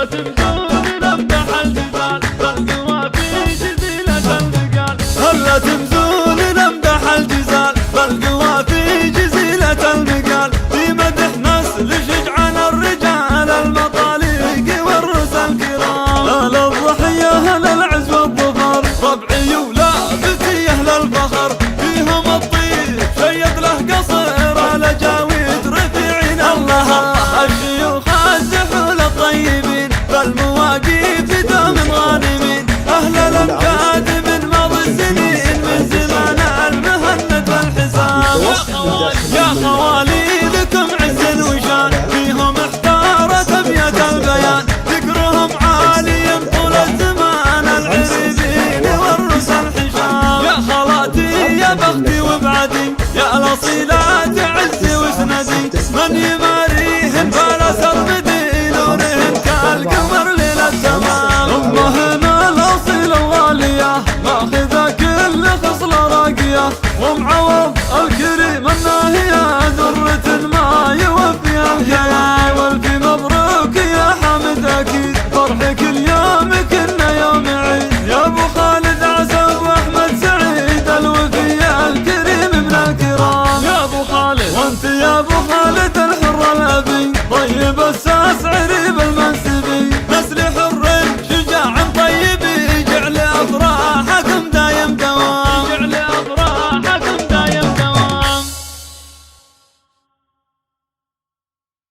هلا تمزون لمدح الجزال بالقوى في جزيلة المقال. هلا تمزون لمدح الجزال بالقوى في جزيلة المقال. في مدح نسل شجعان الرجال المطالق والرسل الكرام. هلا الضحية هلا العز والظفر ربعي ولابتي أهل الفخر. فيهم الطيب شيد له قصر على جاويد رفيعين. الله الشيوخ الزحول الطيبين بالمواقف دوم غانمين. أهل الأمجاد من ماضي السنين من زمان المهند والحساب. يا خوالي لكم عز وشان فيهم احتارت أبيات البيان. ذكرهم عالي طول الزمان العريبين والرسل الحشام. يا خالاتي يا بختي وبعدي يا الأصيلات عزي وسندي. من يماريهن فلا سرمدي نورهن كالقمر ليل التمام. أمهن الأصيل الغالية ماخذة كل خصلة راقية. ومعوض الكريم الناهية درة ما يوفيها. يا والفي مبروك يا حمد أكيد فرحك اليوم كنا